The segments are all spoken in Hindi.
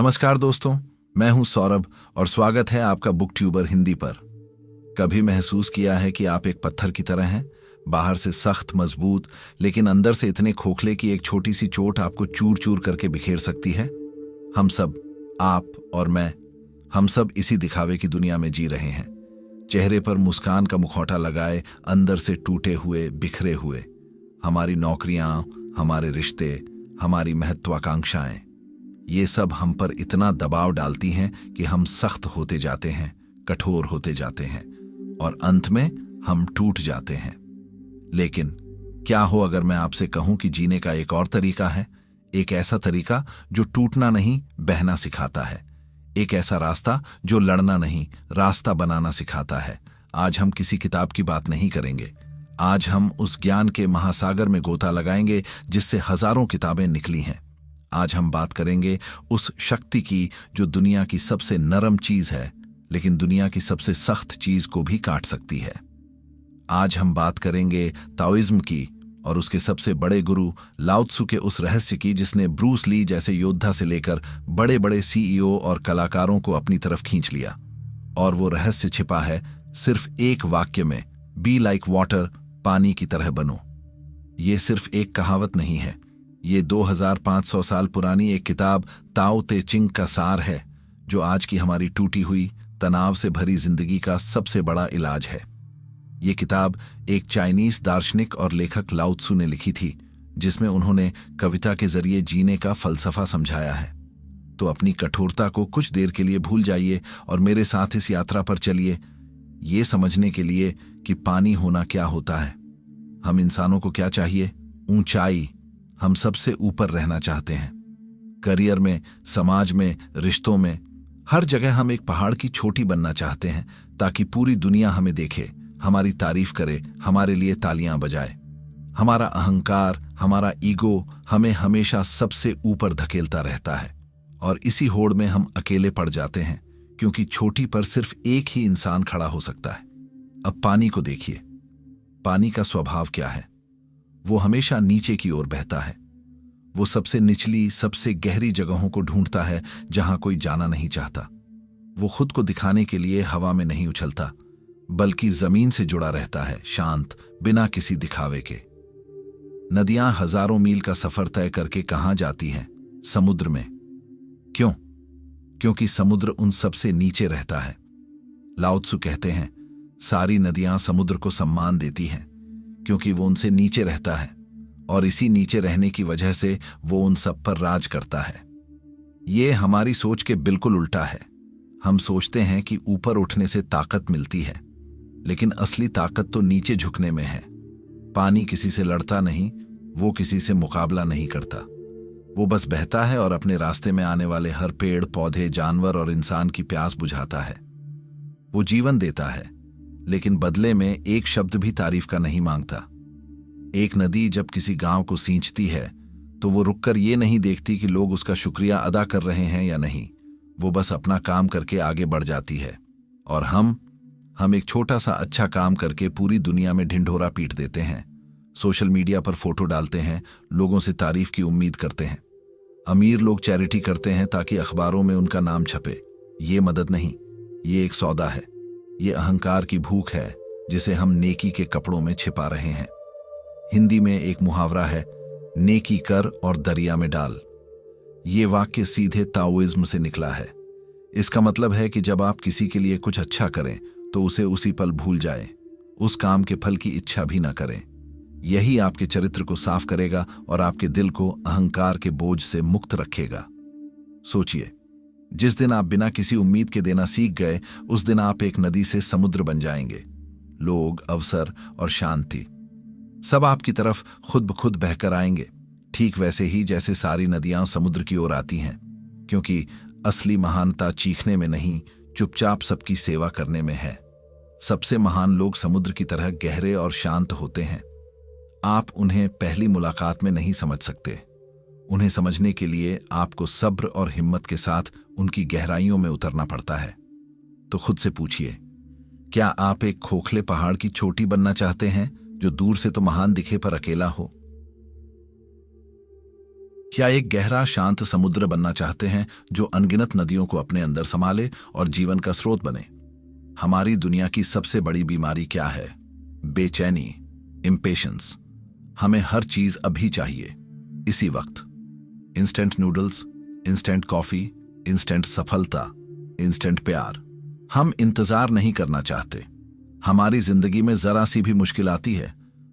नमस्कार दोस्तों, मैं हूं सौरभ और स्वागत है आपका बुक ट्यूबर हिंदी पर। कभी महसूस किया है कि आप एक पत्थर की तरह हैं, बाहर से सख्त मजबूत लेकिन अंदर से इतने खोखले कि एक छोटी सी चोट आपको चूर चूर करके बिखेर सकती है। हम सब, आप और मैं, हम सब इसी दिखावे की दुनिया में जी रहे हैं। चेहरे पर मुस्कान का मुखौटा लगाए, अंदर से टूटे हुए, बिखरे हुए। हमारी नौकरियां, हमारे रिश्ते, हमारी महत्वाकांक्षाएं, ये सब हम पर इतना दबाव डालती हैं कि हम सख्त होते जाते हैं, कठोर होते जाते हैं और अंत में हम टूट जाते हैं। लेकिन क्या हो अगर मैं आपसे कहूं कि जीने का एक और तरीका है, एक ऐसा तरीका जो टूटना नहीं, बहना सिखाता है। एक ऐसा रास्ता जो लड़ना नहीं, रास्ता बनाना सिखाता है। आज हम किसी किताब की बात नहीं करेंगे। आज हम उस ज्ञान के महासागर में गोता लगाएंगे जिससे हजारों किताबें निकली हैं। आज हम बात करेंगे उस शक्ति की जो दुनिया की सबसे नरम चीज है लेकिन दुनिया की सबसे सख्त चीज को भी काट सकती है। आज हम बात करेंगे ताओइज्म की और उसके सबसे बड़े गुरु लाओ त्सु के उस रहस्य की जिसने ब्रूस ली जैसे योद्धा से लेकर बड़े बड़े सीईओ और कलाकारों को अपनी तरफ खींच लिया। और वो रहस्य छिपा है सिर्फ एक वाक्य में, बी लाइक वाटर, पानी की तरह बनो। ये सिर्फ एक कहावत नहीं है, ये 2500 साल पुरानी एक किताब ताओ ते चिंग का सार है जो आज की हमारी टूटी हुई, तनाव से भरी जिंदगी का सबसे बड़ा इलाज है। ये किताब एक चाइनीज दार्शनिक और लेखक लाओ त्सु ने लिखी थी जिसमें उन्होंने कविता के जरिए जीने का फलसफा समझाया है। तो अपनी कठोरता को कुछ देर के लिए भूल जाइए और मेरे साथ इस यात्रा पर चलिए, ये समझने के लिए कि पानी होना क्या होता है। हम इंसानों को क्या चाहिए? ऊंचाई। हम सबसे ऊपर रहना चाहते हैं। करियर में, समाज में, रिश्तों में, हर जगह हम एक पहाड़ की चोटी बनना चाहते हैं ताकि पूरी दुनिया हमें देखे, हमारी तारीफ करे, हमारे लिए तालियां बजाए। हमारा अहंकार, हमारा ईगो हमें हमेशा सबसे ऊपर धकेलता रहता है और इसी होड़ में हम अकेले पड़ जाते हैं क्योंकि चोटी पर सिर्फ एक ही इंसान खड़ा हो सकता है। अब पानी को देखिए। पानी का स्वभाव क्या है? वो हमेशा नीचे की ओर बहता है। वो सबसे निचली, सबसे गहरी जगहों को ढूंढता है जहां कोई जाना नहीं चाहता। वो खुद को दिखाने के लिए हवा में नहीं उछलता बल्कि जमीन से जुड़ा रहता है, शांत, बिना किसी दिखावे के। नदियां हजारों मील का सफर तय करके कहां जाती हैं? समुद्र में। क्यों? क्योंकि समुद्र उन सबसे नीचे रहता है। लाओ त्सु कहते हैं, सारी नदियां समुद्र को सम्मान देती हैं क्योंकि वो उनसे नीचे रहता है और इसी नीचे रहने की वजह से वो उन सब पर राज करता है। ये हमारी सोच के बिल्कुल उल्टा है। हम सोचते हैं कि ऊपर उठने से ताकत मिलती है, लेकिन असली ताकत तो नीचे झुकने में है। पानी किसी से लड़ता नहीं, वो किसी से मुकाबला नहीं करता। वो बस बहता है और अपने रास्ते में आने वाले हर पेड़, पौधे, जानवर और इंसान की प्यास बुझाता है। वो जीवन देता है लेकिन बदले में एक शब्द भी तारीफ का नहीं मांगता। एक नदी जब किसी गांव को सींचती है तो वो रुककर ये नहीं देखती कि लोग उसका शुक्रिया अदा कर रहे हैं या नहीं। वो बस अपना काम करके आगे बढ़ जाती है। और हम एक छोटा सा अच्छा काम करके पूरी दुनिया में ढिंढोरा पीट देते हैं। सोशल मीडिया पर फोटो डालते हैं, लोगों से तारीफ की उम्मीद करते हैं। अमीर लोग चैरिटी करते हैं ताकि अखबारों में उनका नाम छपे। ये मदद नहीं, ये एक सौदा है। ये अहंकार की भूख है जिसे हम नेकी के कपड़ों में छिपा रहे हैं। हिंदी में एक मुहावरा है, नेकी कर और दरिया में डाल। ये वाक्य सीधे ताओइज्म से निकला है। इसका मतलब है कि जब आप किसी के लिए कुछ अच्छा करें तो उसे उसी पल भूल जाएं, उस काम के फल की इच्छा भी ना करें। यही आपके चरित्र को साफ करेगा और आपके दिल को अहंकार के बोझ से मुक्त रखेगा। सोचिए, जिस दिन आप बिना किसी उम्मीद के देना सीख गए, उस दिन आप एक नदी से समुद्र बन जाएंगे। लोग, अवसर और शांति सब आपकी तरफ खुद ब खुद बहकर आएंगे, ठीक वैसे ही जैसे सारी नदियां समुद्र की ओर आती हैं। क्योंकि असली महानता चीखने में नहीं, चुपचाप सबकी सेवा करने में है। सबसे महान लोग समुद्र की तरह गहरे और शांत होते हैं। आप उन्हें पहली मुलाकात में नहीं समझ सकते। उन्हें समझने के लिए आपको सब्र और हिम्मत के साथ उनकी गहराइयों में उतरना पड़ता है। तो खुद से पूछिए, क्या आप एक खोखले पहाड़ की चोटी बनना चाहते हैं जो दूर से तो महान दिखे पर अकेला हो? या एक गहरा शांत समुद्र बनना चाहते हैं जो अनगिनत नदियों को अपने अंदर संभाले और जीवन का स्रोत बने? हमारी दुनिया की सबसे बड़ी बीमारी क्या है? बेचैनी, इम्पेशंस। हमें हर चीज अभी चाहिए, इसी वक्त। Instant noodles, instant coffee, instant सफलता, इंस्टेंट प्यार। हम इंतजार नहीं करना चाहते। हमारी जिंदगी में जरा सी भी मुश्किल आती है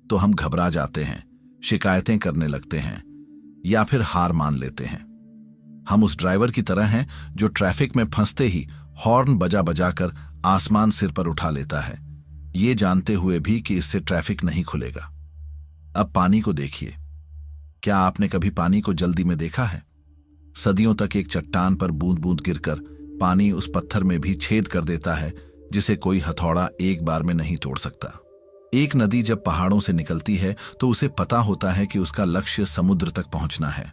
तो हम घबरा जाते हैं, शिकायतें करने लगते हैं या फिर हार मान लेते हैं। हम उस ड्राइवर की तरह हैं जो ट्रैफिक में फंसते ही हॉर्न बजा बजाकर आसमान सिर पर उठा लेता है, ये जानते हुए भी कि इससे ट्रैफिक नहीं खुलेगा। अब पानी को देखिए। क्या आपने कभी पानी को जल्दी में देखा है? सदियों तक एक चट्टान पर बूंद बूंद गिरकर पानी उस पत्थर में भी छेद कर देता है जिसे कोई हथौड़ा एक बार में नहीं तोड़ सकता। एक नदी जब पहाड़ों से निकलती है तो उसे पता होता है कि उसका लक्ष्य समुद्र तक पहुंचना है।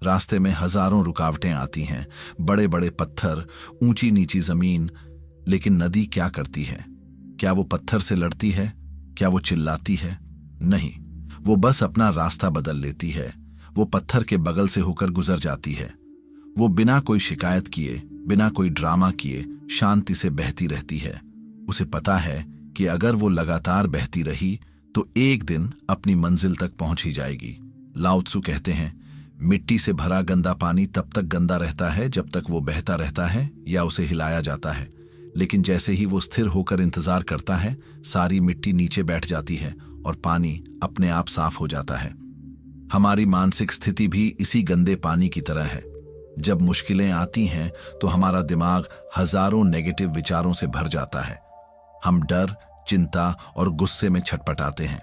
रास्ते में हजारों रुकावटें आती हैं, बड़े बड़े पत्थर, ऊंची नीची जमीन, लेकिन नदी क्या करती है? क्या वो पत्थर से लड़ती है? क्या वो चिल्लाती है? नहीं, वो बस अपना रास्ता बदल लेती है। वो पत्थर के बगल से होकर गुजर जाती है। वो बिना कोई शिकायत किए, बिना कोई ड्रामा किए शांति से बहती रहती है। उसे पता है कि अगर वो लगातार बहती रही तो एक दिन अपनी मंजिल तक पहुंच ही जाएगी। लाओ त्सु कहते हैं, मिट्टी से भरा गंदा पानी तब तक गंदा रहता है जब तक वो बहता रहता है या उसे हिलाया जाता है, लेकिन जैसे ही वो स्थिर होकर इंतजार करता है, सारी मिट्टी नीचे बैठ जाती है और पानी अपने आप साफ हो जाता है। हमारी मानसिक स्थिति भी इसी गंदे पानी की तरह है। जब मुश्किलें आती हैं तो हमारा दिमाग हजारों नेगेटिव विचारों से भर जाता है। हम डर, चिंता और गुस्से में छटपटाते हैं।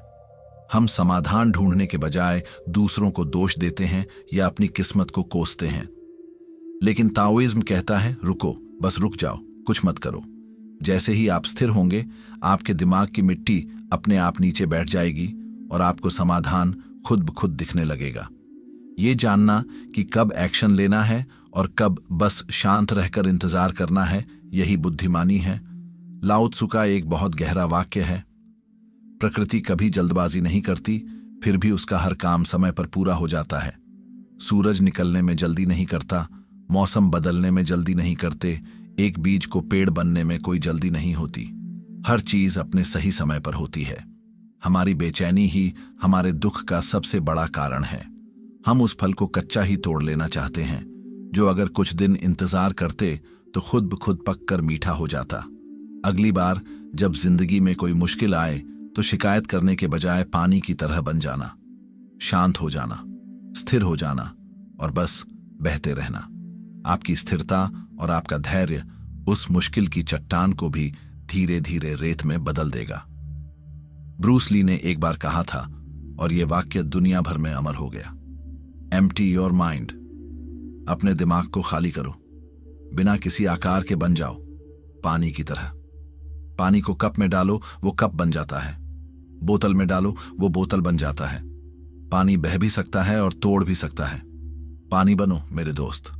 हम समाधान ढूंढने के बजाय दूसरों को दोष देते हैं या अपनी किस्मत को कोसते हैं। लेकिन ताओइज्म कहता है, रुको, बस रुक जाओ, कुछ मत करो। जैसे ही आप स्थिर होंगे, आपके दिमाग की मिट्टी अपने आप नीचे बैठ जाएगी और आपको समाधान खुद ब खुद दिखने लगेगा। ये जानना कि कब एक्शन लेना है और कब बस शांत रहकर इंतजार करना है, यही बुद्धिमानी है। लाओ त्सु का एक बहुत गहरा वाक्य है, प्रकृति कभी जल्दबाजी नहीं करती, फिर भी उसका हर काम समय पर पूरा हो जाता है। सूरज निकलने में जल्दी नहीं करता, मौसम बदलने में जल्दी नहीं करते, एक बीज को पेड़ बनने में कोई जल्दी नहीं होती। हर चीज अपने सही समय पर होती है। हमारी बेचैनी ही हमारे दुख का सबसे बड़ा कारण है। हम उस फल को कच्चा ही तोड़ लेना चाहते हैं, जो अगर कुछ दिन इंतजार करते तो खुद ब खुद पककर मीठा हो जाता। अगली बार जब जिंदगी में कोई मुश्किल आए तो शिकायत करने के बजाय पानी की तरह बन जाना, शांत हो जाना, स्थिर हो जाना और बस बहते रहना। आपकी स्थिरता और आपका धैर्य उस मुश्किल की चट्टान को भी धीरे धीरे रेत में बदल देगा। ब्रूस ली ने एक बार कहा था और यह वाक्य दुनिया भर में अमर हो गया, एम्प्टी योर माइंड। अपने दिमाग को खाली करो, बिना किसी आकार के बन जाओ, पानी की तरह। पानी को कप में डालो, वो कप बन जाता है। बोतल में डालो, वो बोतल बन जाता है। पानी बह भी सकता है और तोड़ भी सकता है। पानी बनो मेरे दोस्त।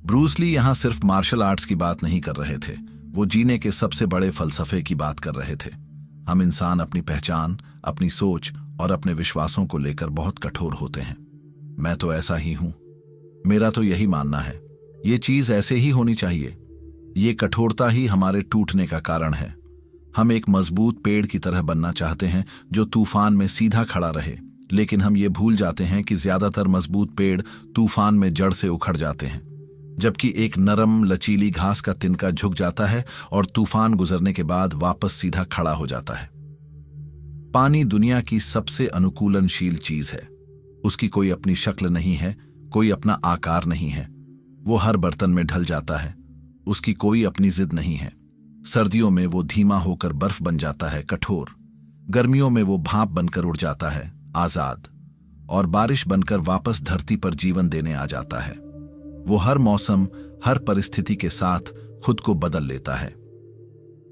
ब्रूस ली यहां सिर्फ मार्शल आर्ट्स की बात नहीं कर रहे थे, वो जीने के सबसे बड़े फलसफे की बात कर रहे थे। हम इंसान अपनी पहचान, अपनी सोच और अपने विश्वासों को लेकर बहुत कठोर होते हैं। मैं तो ऐसा ही हूं, मेरा तो यही मानना है, ये चीज ऐसे ही होनी चाहिए। ये कठोरता ही हमारे टूटने का कारण है। हम एक मजबूत पेड़ की तरह बनना चाहते हैं जो तूफान में सीधा खड़ा रहे, लेकिन हम ये भूल जाते हैं कि ज्यादातर मजबूत पेड़ तूफान में जड़ से उखड़ जाते हैं, जबकि एक नरम लचीली घास का तिनका झुक जाता है और तूफान गुजरने के बाद वापस सीधा खड़ा हो जाता है। पानी दुनिया की सबसे अनुकूलनशील चीज है। उसकी कोई अपनी शक्ल नहीं है, कोई अपना आकार नहीं है। वो हर बर्तन में ढल जाता है, उसकी कोई अपनी जिद नहीं है। सर्दियों में वो धीमा होकर बर्फ बन जाता है, कठोर। गर्मियों में वो भाप बनकर उड़ जाता है, आजाद। और बारिश बनकर वापस धरती पर जीवन देने आ जाता है। वो हर मौसम, हर परिस्थिति के साथ खुद को बदल लेता है।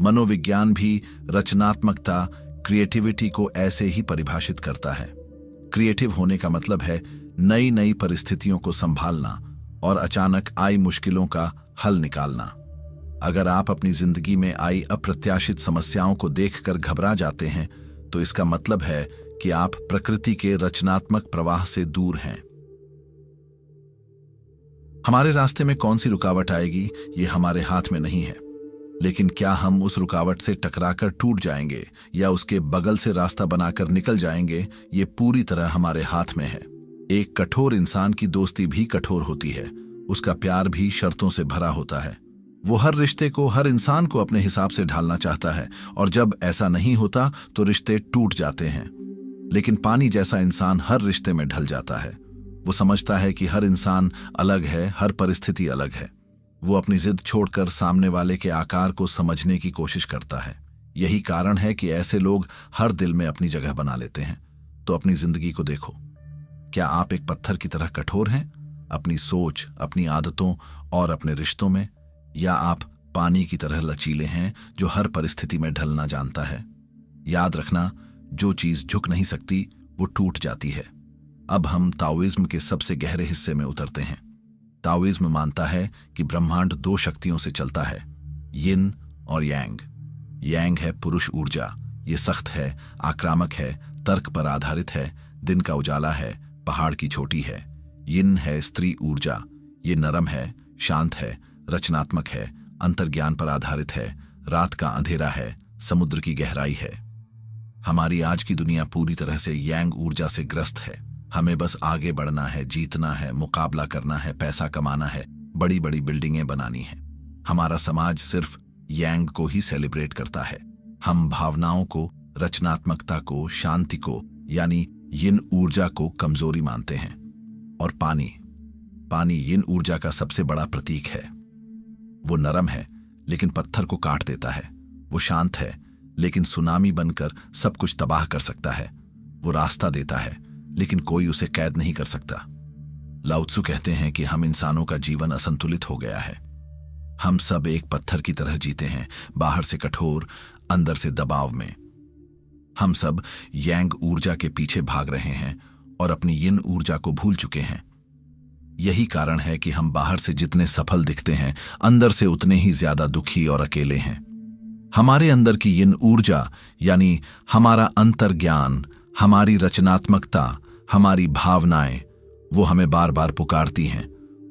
मनोविज्ञान भी रचनात्मकता, क्रिएटिविटी को ऐसे ही परिभाषित करता है। क्रिएटिव होने का मतलब है नई नई परिस्थितियों को संभालना और अचानक आई मुश्किलों का हल निकालना। अगर आप अपनी जिंदगी में आई अप्रत्याशित समस्याओं को देखकर घबरा जाते हैं, तो इसका मतलब है कि आप प्रकृति के रचनात्मक प्रवाह से दूर हैं। हमारे रास्ते में कौन सी रुकावट आएगी ये हमारे हाथ में नहीं है, लेकिन क्या हम उस रुकावट से टकराकर टूट जाएंगे या उसके बगल से रास्ता बनाकर निकल जाएंगे, ये पूरी तरह हमारे हाथ में है। एक कठोर इंसान की दोस्ती भी कठोर होती है, उसका प्यार भी शर्तों से भरा होता है। वो हर रिश्ते को, हर इंसान को अपने हिसाब से ढालना चाहता है, और जब ऐसा नहीं होता तो रिश्ते टूट जाते हैं। लेकिन पानी जैसा इंसान हर रिश्ते में ढल जाता है। वो समझता है कि हर इंसान अलग है, हर परिस्थिति अलग है। वो अपनी जिद छोड़कर सामने वाले के आकार को समझने की कोशिश करता है। यही कारण है कि ऐसे लोग हर दिल में अपनी जगह बना लेते हैं। तो अपनी जिंदगी को देखो, क्या आप एक पत्थर की तरह कठोर हैं अपनी सोच, अपनी आदतों और अपने रिश्तों में, या आप पानी की तरह लचीले हैं जो हर परिस्थिति में ढलना जानता है? याद रखना, जो चीज झुक नहीं सकती वो टूट जाती है। अब हम ताओइज्म के सबसे गहरे हिस्से में उतरते हैं। ताओइज्म मानता है कि ब्रह्मांड दो शक्तियों से चलता है, यिन और यांग। यांग है पुरुष ऊर्जा, ये सख्त है, आक्रामक है, तर्क पर आधारित है, दिन का उजाला है, पहाड़ की चोटी है। यिन है स्त्री ऊर्जा, ये नरम है, शांत है, रचनात्मक है, अंतर्ज्ञान पर आधारित है, रात का अंधेरा है, समुद्र की गहराई है। हमारी आज की दुनिया पूरी तरह से यांग ऊर्जा से ग्रस्त है। हमें बस आगे बढ़ना है, जीतना है, मुकाबला करना है, पैसा कमाना है, बड़ी बड़ी बिल्डिंगें बनानी है। हमारा समाज सिर्फ यांग को ही सेलिब्रेट करता है। हम भावनाओं को, रचनात्मकता को, शांति को, यानी यिन ऊर्जा को कमजोरी मानते हैं। और पानी यिन ऊर्जा का सबसे बड़ा प्रतीक है। वो नरम है लेकिन पत्थर को काट देता है। वो शांत है लेकिन सुनामी बनकर सब कुछ तबाह कर सकता है। वो रास्ता देता है लेकिन कोई उसे कैद नहीं कर सकता। लाओ त्सु कहते हैं कि हम इंसानों का जीवन असंतुलित हो गया है। हम सब एक पत्थर की तरह जीते हैं, बाहर से कठोर, अंदर से दबाव में। हम सब यांग ऊर्जा के पीछे भाग रहे हैं और अपनी यिन ऊर्जा को भूल चुके हैं। यही कारण है कि हम बाहर से जितने सफल दिखते हैं, अंदर से उतने ही ज्यादा दुखी और अकेले हैं। हमारे अंदर की यिन ऊर्जा, यानी हमारा अंतर्ज्ञान, हमारी रचनात्मकता, हमारी भावनाएं, वो हमें बार बार पुकारती हैं।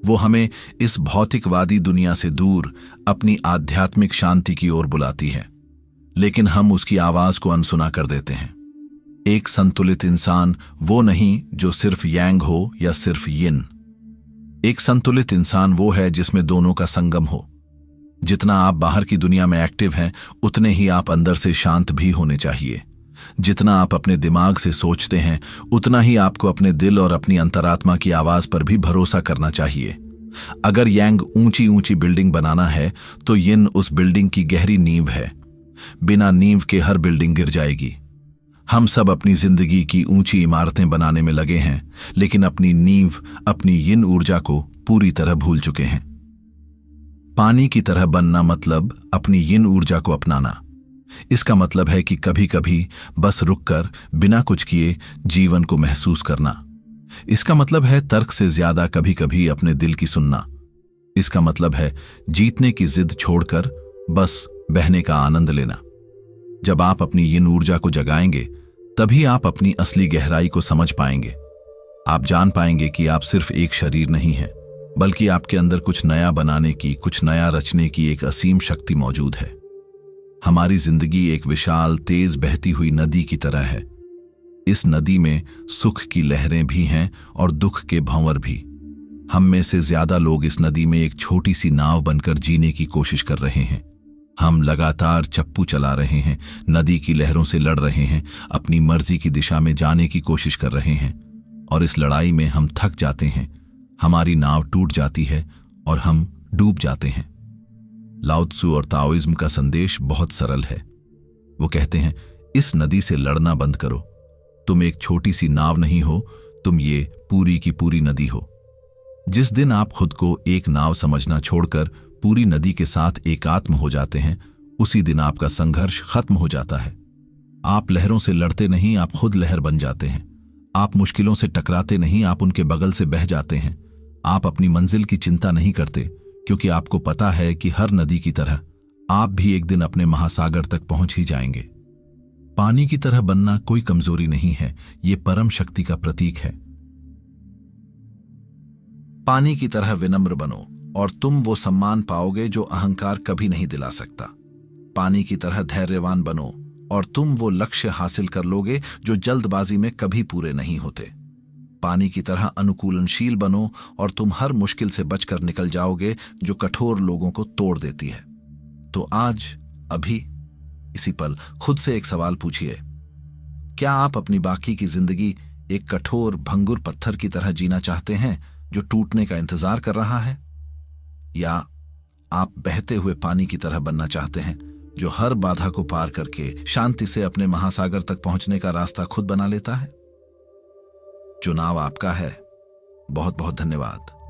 वो हमें इस भौतिकवादी दुनिया से दूर अपनी आध्यात्मिक शांति की ओर बुलाती है, लेकिन हम उसकी आवाज को अनसुना कर देते हैं। एक संतुलित इंसान वो नहीं जो सिर्फ यांग हो या सिर्फ यिन। एक संतुलित इंसान वो है जिसमें दोनों का संगम हो। जितना आप बाहर की दुनिया में एक्टिव हैं, उतने ही आप अंदर से शांत भी होने चाहिए। जितना आप अपने दिमाग से सोचते हैं, उतना ही आपको अपने दिल और अपनी अंतरात्मा की आवाज पर भी भरोसा करना चाहिए। अगर यांग ऊंची ऊंची बिल्डिंग बनाना है तो यिन उस बिल्डिंग की गहरी नींव है। बिना नींव के हर बिल्डिंग गिर जाएगी। हम सब अपनी जिंदगी की ऊंची इमारतें बनाने में लगे हैं, लेकिन अपनी नींव, अपनी यिन ऊर्जा को पूरी तरह भूल चुके हैं। पानी की तरह बनना मतलब अपनी यिन ऊर्जा को अपनाना। इसका मतलब है कि कभी कभी बस रुककर बिना कुछ किए जीवन को महसूस करना। इसका मतलब है तर्क से ज्यादा कभी कभी अपने दिल की सुनना। इसका मतलब है जीतने की जिद छोड़कर बस बहने का आनंद लेना। जब आप अपनी यिन ऊर्जा को जगाएंगे, तभी आप अपनी असली गहराई को समझ पाएंगे। आप जान पाएंगे कि आप सिर्फ एक शरीर नहीं हैं, बल्कि आपके अंदर कुछ नया बनाने की, कुछ नया रचने की एक असीम शक्ति मौजूद है। हमारी जिंदगी एक विशाल, तेज बहती हुई नदी की तरह है। इस नदी में सुख की लहरें भी हैं और दुख के भंवर भी। हम में से ज्यादा लोग इस नदी में एक छोटी सी नाव बनकर जीने की कोशिश कर रहे हैं। हम लगातार चप्पू चला रहे हैं, नदी की लहरों से लड़ रहे हैं, अपनी मर्जी की दिशा में जाने की कोशिश कर रहे हैं, और इस लड़ाई में हम थक जाते हैं। हमारी नाव टूट जाती है और हम डूब जाते हैं। लाओ त्सु और ताओइज्म का संदेश बहुत सरल है। वो कहते हैं, इस नदी से लड़ना बंद करो। तुम एक छोटी सी नाव नहीं हो, तुम ये पूरी की पूरी नदी हो। जिस दिन आप खुद को एक नाव समझना छोड़कर पूरी नदी के साथ एकात्म हो जाते हैं, उसी दिन आपका संघर्ष खत्म हो जाता है। आप लहरों से लड़ते नहीं, आप खुद लहर बन जाते हैं। आप मुश्किलों से टकराते नहीं, आप उनके बगल से बह जाते हैं। आप अपनी मंजिल की चिंता नहीं करते, क्योंकि आपको पता है कि हर नदी की तरह आप भी एक दिन अपने महासागर तक पहुंच ही जाएंगे। पानी की तरह बनना कोई कमजोरी नहीं है, ये परम शक्ति का प्रतीक है। पानी की तरह विनम्र बनो और तुम वो सम्मान पाओगे जो अहंकार कभी नहीं दिला सकता। पानी की तरह धैर्यवान बनो और तुम वो लक्ष्य हासिल कर लोगे जो जल्दबाजी में कभी पूरे नहीं होते। पानी की तरह अनुकूलनशील बनो और तुम हर मुश्किल से बचकर निकल जाओगे जो कठोर लोगों को तोड़ देती है। तो आज, अभी, इसी पल खुद से एक सवाल पूछिए, क्या आप अपनी बाकी की जिंदगी एक कठोर भंगुर पत्थर की तरह जीना चाहते हैं जो टूटने का इंतजार कर रहा है, या आप बहते हुए पानी की तरह बनना चाहते हैं जो हर बाधा को पार करके शांति से अपने महासागर तक पहुंचने का रास्ता खुद बना लेता है? चुनाव आपका है। बहुत बहुत धन्यवाद।